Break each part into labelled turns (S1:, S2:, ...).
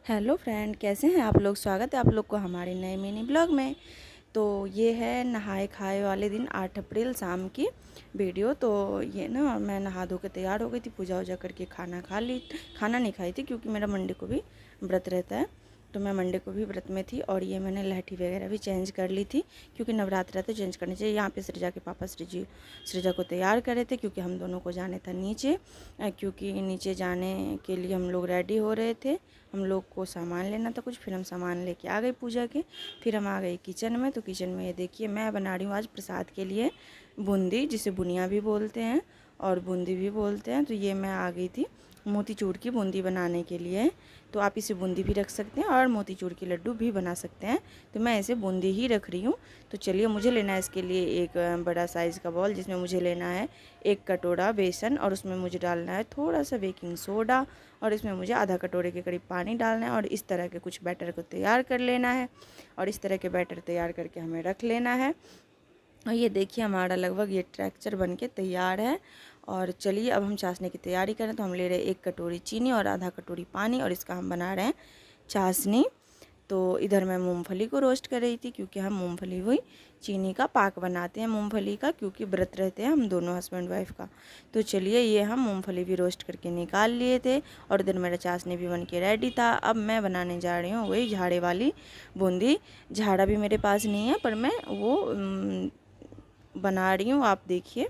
S1: Hello friend, कैसे हैं आप लोग। स्वागत है आप लोग को हमारे नए मिनी ब्लॉग में। तो ये है नहाए खाए वाले दिन 8 अप्रैल शाम की वीडियो। तो ये ना मैं नहा धो के तैयार हो गई थी, पूजा वूजा करके खाना खा ली। खाना नहीं खाई थी क्योंकि मेरा मंडे को भी व्रत रहता है, तो मैं मंडे को भी व्रत में थी। और ये मैंने लहठी वगैरह भी चेंज कर ली थी क्योंकि नवरात्र तो चेंज करनी चाहिए। यहाँ पे सृजा के पापा सृजा को तैयार करे थे क्योंकि हम दोनों को जाने था नीचे, क्योंकि नीचे जाने के लिए हम लोग रेडी हो रहे थे। हम लोग को सामान लेना था कुछ, फिर हम सामान लेके आ गए पूजा के। फिर हम आ गए किचन में। तो किचन में ये देखिए मैं बना रही हूँ आज प्रसाद के लिए बूंदी, जिसे बुनिया भी बोलते हैं और बूंदी भी बोलते हैं। तो ये मैं आ गई थी मोतीचूर की बूंदी बनाने के लिए। तो आप इसे बूंदी भी रख सकते हैं और मोतीचूर के लड्डू भी बना सकते हैं। तो मैं इसे बूंदी ही रख रही हूँ। तो चलिए, मुझे लेना है इसके लिए एक बड़ा साइज़ का बॉल, जिसमें मुझे लेना है 1 कटोरा बेसन, और उसमें मुझे डालना है थोड़ा सा बेकिंग सोडा, और इसमें मुझे आधा कटोरे के करीब पानी डालना है। और इस तरह के कुछ बैटर को तैयार कर लेना है, और इस तरह के बैटर तैयार करके हमें रख लेना है। और ये देखिए हमारा लगभग ये टेक्सचर बन के तैयार है। और चलिए अब हम चाशनी की तैयारी करें। तो हम ले रहे हैं 1 कटोरी चीनी और आधा कटोरी पानी, और इसका हम बना रहे हैं चाशनी। तो इधर मैं मूंगफली को रोस्ट कर रही थी क्योंकि हम मूंगफली हुई चीनी का पाक बनाते हैं मूंगफली का, क्योंकि व्रत रहते हैं हम दोनों हस्बैंड वाइफ का। तो चलिए, ये हम मूंगफली भी रोस्ट करके निकाल लिए थे, और इधर मेरा चाशनी भी बन के रेडी था। अब मैं बनाने जा रही हूँ वही झाड़े वाली बूंदी। झाड़ा भी मेरे पास नहीं है, पर मैं वो बना रही हूँ। आप देखिए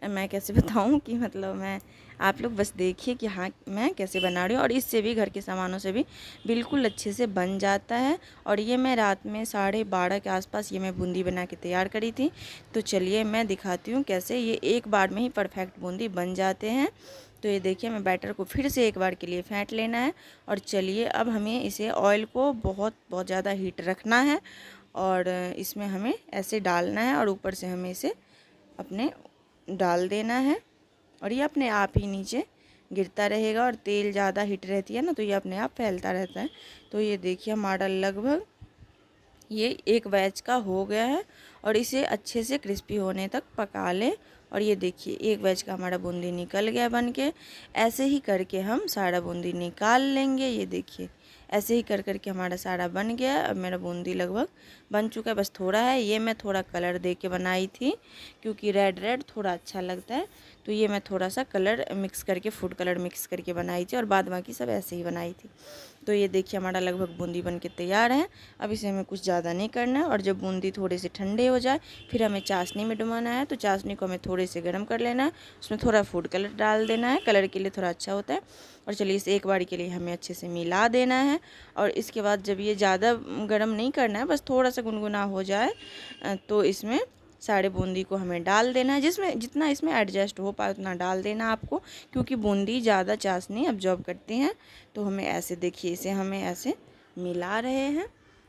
S1: मैं कैसे बताऊँ कि मतलब मैं, आप लोग बस देखिए कि हाँ मैं कैसे बना रही हूँ। और इससे भी, घर के सामानों से भी बिल्कुल अच्छे से बन जाता है। और ये मैं रात में 12:30 के आसपास ये मैं बूंदी बना के तैयार करी थी। तो चलिए मैं दिखाती हूँ कैसे ये एक बार में ही परफेक्ट बूंदी बन जाते हैं। तो ये देखिए मैं बैटर को फिर से एक बार के लिए फेंट लेना है। और चलिए अब हमें इसे ऑयल को बहुत बहुत ज़्यादा हीट रखना है, और इसमें हमें ऐसे डालना है, और ऊपर से हमें इसे अपने डाल देना है। और ये अपने आप ही नीचे गिरता रहेगा, और तेल ज़्यादा हीट रहती है ना, तो ये अपने आप फैलता रहता है। तो ये देखिए हमारा लगभग ये एक बैच का हो गया है, और इसे अच्छे से क्रिस्पी होने तक पका लें। और ये देखिए एक बैच का हमारा बूंदी निकल गया बन के। ऐसे ही करके हम सारा बूंदी निकाल लेंगे। ये देखिए ऐसे ही कर करके हमारा सारा बन गया। अब मेरा बूंदी लगभग बन चुका है, बस थोड़ा है। ये मैं थोड़ा कलर दे के बनाई थी क्योंकि रेड रेड थोड़ा अच्छा लगता है। तो ये मैं थोड़ा सा कलर मिक्स करके, फूड कलर मिक्स करके बनाई थी, और बाद बाकी सब ऐसे ही बनाई थी। तो ये देखिए हमारा लगभग बूंदी बन के तैयार है। अब इसे हमें कुछ ज़्यादा नहीं करना है, और जब बूंदी थोड़े से ठंडे हो जाए फिर हमें चाशनी में डुबाना है। तो चाशनी को हमें थोड़े से गर्म कर लेना है, उसमें थोड़ा फूड कलर डाल देना है, कलर के लिए थोड़ा अच्छा होता है। और चलिए इसे एक बार के लिए हमें अच्छे से मिला देना है। और इसके बाद जब ये ज़्यादा गर्म नहीं करना है, बस थोड़ा सा गुनगुना हो जाए, तो इसमें सारे बूंदी को हमें डाल देना है। जिसमें जितना इसमें एडजस्ट हो पाए उतना डाल देना आपको, क्योंकि बूंदी ज़्यादा चाशनी अब्जॉर्ब करती हैं। तो हमें ऐसे देखिए, इसे हमें ऐसे मिला रहे हैं,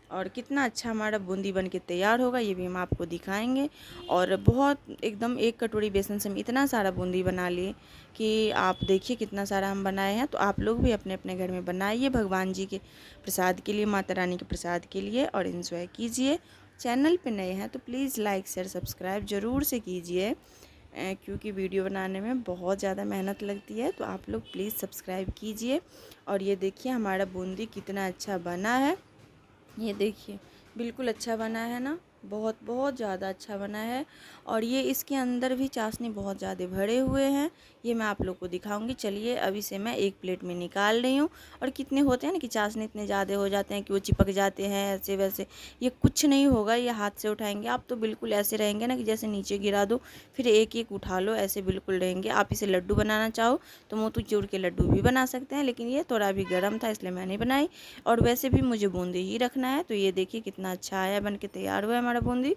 S1: और कितना अच्छा हमारा बूंदी बन के तैयार होगा ये भी हम आपको दिखाएंगे। और बहुत एकदम 1 कटोरी बेसन से हम इतना सारा बूंदी बना लिए कि आप देखिए कितना सारा हम बनाए हैं। तो आप लोग भी अपने अपने घर में बनाइए भगवान जी के प्रसाद के लिए, माता रानी के प्रसाद के लिए, और इन्जॉय कीजिए। चैनल पे नए हैं तो प्लीज़ लाइक शेयर सब्सक्राइब ज़रूर से कीजिए, क्योंकि वीडियो बनाने में बहुत ज़्यादा मेहनत लगती है। तो आप लोग प्लीज़ सब्सक्राइब कीजिए। और ये देखिए हमारा बूंदी कितना अच्छा बना है। ये देखिए बिल्कुल अच्छा बना है ना, बहुत बहुत ज़्यादा अच्छा बना है। और ये इसके अंदर भी चाशनी बहुत ज़्यादा भरे हुए हैं, ये मैं आप लोग को दिखाऊंगी। चलिए अब इसे मैं एक प्लेट में निकाल रही हूँ। और कितने होते हैं ना कि चाशनी इतने ज़्यादा हो जाते हैं कि वो चिपक जाते हैं ऐसे वैसे। ये कुछ नहीं होगा, ये हाथ से उठाएंगे आप तो बिल्कुल ऐसे रहेंगे ना कि जैसे नीचे गिरा दो, फिर एक एक उठा लो, ऐसे बिल्कुल रहेंगे। आप इसे लड्डू बनाना चाहो तो मोतीचूर के लड्डू भी बना सकते हैं, लेकिन ये थोड़ा अभी गर्म था इसलिए मैं नहीं बनाई। और वैसे भी मुझे बूंदी ही रखना है। तो ये देखिए कितना अच्छा आया, बन के तैयार हुआ है हमारा बूंदी।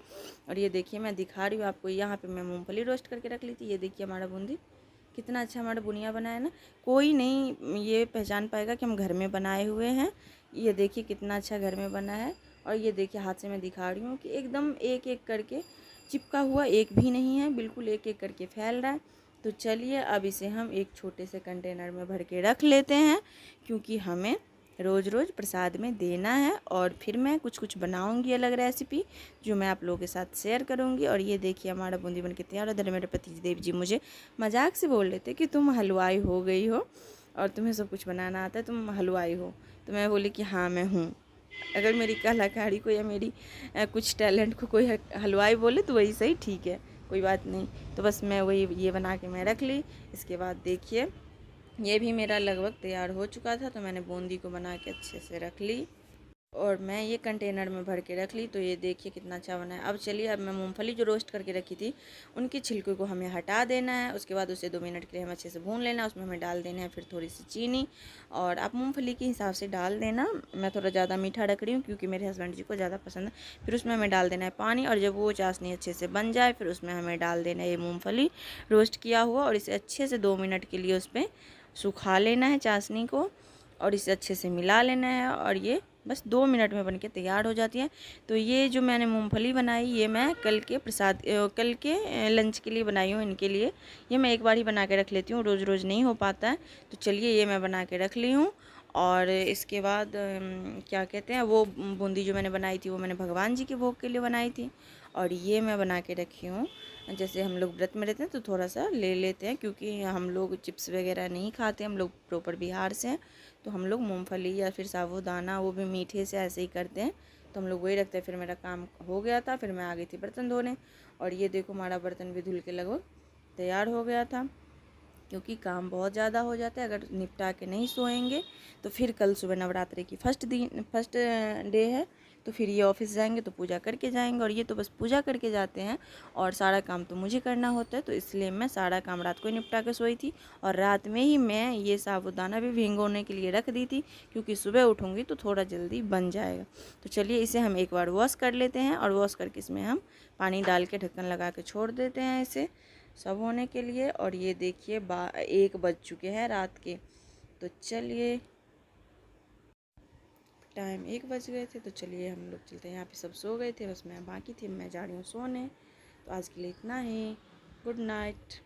S1: और ये देखिए मैं दिखा रही हूँ आपको, यहाँ पे मैं मूंगफली रोस्ट करके रख ली थी। ये देखिए हमारा बूंदी कितना अच्छा हमारा बुनिया बना है ना, कोई नहीं ये पहचान पाएगा कि हम घर में बनाए हुए हैं। ये देखिए कितना अच्छा घर में बना है। और ये देखिए हाथ से मैं दिखा रही हूँ कि एकदम एक एक करके चिपका हुआ एक भी नहीं है, बिल्कुल एक एक करके फैल रहा है। तो चलिए अब इसे हम एक छोटे से कंटेनर में भर के रख लेते हैं, क्योंकि हमें रोज़ रोज़ प्रसाद में देना है। और फिर मैं कुछ कुछ बनाऊंगी अलग रेसिपी, जो मैं आप लोगों के साथ शेयर करूंगी। और ये देखिए हमारा बूंदी बन के तैयार। उधर मेरे पति देव जी मुझे मजाक से बोल रहे थे कि तुम हलवाई हो गई हो। और तुम्हें सब कुछ बनाना आता है, तुम हलवाई हो। तो मैं बोली कि हाँ मैं हूँ। अगर मेरी कलाकारी को या मेरी कुछ टैलेंट को कोई हलवाई बोले तो वही सही, ठीक है, कोई बात नहीं। तो बस मैं वही ये बना के मैं रख ली। इसके बाद देखिए ये भी मेरा लगभग तैयार हो चुका था, तो मैंने बूंदी को बना के अच्छे से रख ली और मैं ये कंटेनर में भर के रख ली। तो ये देखिए कितना अच्छा बना है। अब चलिए, अब मैं मूंगफली जो रोस्ट करके रखी थी उनकी छिलके को हमें हटा देना है। उसके बाद उसे 2 मिनट के लिए हमें अच्छे से भून लेना है। उसमें हमें डाल देना है फिर थोड़ी सी चीनी, और आप मूंगफली के हिसाब से डाल देना। मैं थोड़ा ज़्यादा मीठा रख रही हूँ क्योंकि मेरे हस्बैंड जी को ज़्यादा पसंद है। फिर उसमें हमें डाल देना है पानी, और जब वो चाशनी अच्छे से बन जाए फिर उसमें हमें डाल देना है ये मूँगफली रोस्ट किया हुआ, और इसे अच्छे से 2 मिनट के लिए उस पर सुखा लेना है चाशनी को, और इसे अच्छे से मिला लेना है। और ये बस 2 मिनट में बनके तैयार हो जाती है। तो ये जो मैंने मूंगफली बनाई ये मैं कल के कल के लंच के लिए बनाई हूँ इनके लिए। ये मैं एक बार ही बना के रख लेती हूँ, रोज़ रोज़ नहीं हो पाता है। तो चलिए ये मैं बना के रख ली हूँ। और इसके बाद क्या कहते हैं, वो बूंदी जो मैंने बनाई थी वो मैंने भगवान जी के भोग के लिए बनाई थी। और ये मैं बना के रखी हूँ। जैसे हम लोग व्रत में रहते हैं तो थोड़ा सा ले लेते हैं, क्योंकि हम लोग चिप्स वगैरह नहीं खाते, हम लोग प्रॉपर बिहार से हैं। तो हम लोग मूंगफली या फिर साबूदाना वो भी मीठे से ऐसे ही करते हैं, तो हम लोग वही रखते हैं। फिर मेरा काम हो गया था, फिर मैं आ गई थी बर्तन धोने, और ये देखो हमारा बर्तन भी धुल के लगभग तैयार हो गया था। क्योंकि काम बहुत ज़्यादा हो जाता है, अगर निपटा के नहीं सोएंगे तो फिर कल सुबह नवरात्रि की फर्स्ट डे है, तो फिर ये ऑफिस जाएंगे तो पूजा करके जाएंगे, और ये तो बस पूजा करके जाते हैं और सारा काम तो मुझे करना होता है। तो इसलिए मैं सारा काम रात को ही निपटा के सोई थी, और रात में ही मैं ये साबूदाना भी भिगोने के लिए रख दी थी, क्योंकि सुबह उठूँगी तो थोड़ा जल्दी बन जाएगा। तो चलिए इसे हम एक बार वॉश कर लेते हैं, और वॉश करके इसमें हम पानी डाल के ढक्कन लगा के छोड़ देते हैं इसे सब होने के लिए। और ये देखिए 1 बज चुके हैं रात के। तो चलिए, टाइम 1 बज गए थे, तो चलिए हम लोग चलते हैं। यहाँ पे सब सो गए थे, बस मैं बाकी थी, मैं जा रही हूँ सोने। तो आज के लिए इतना ही। Good night.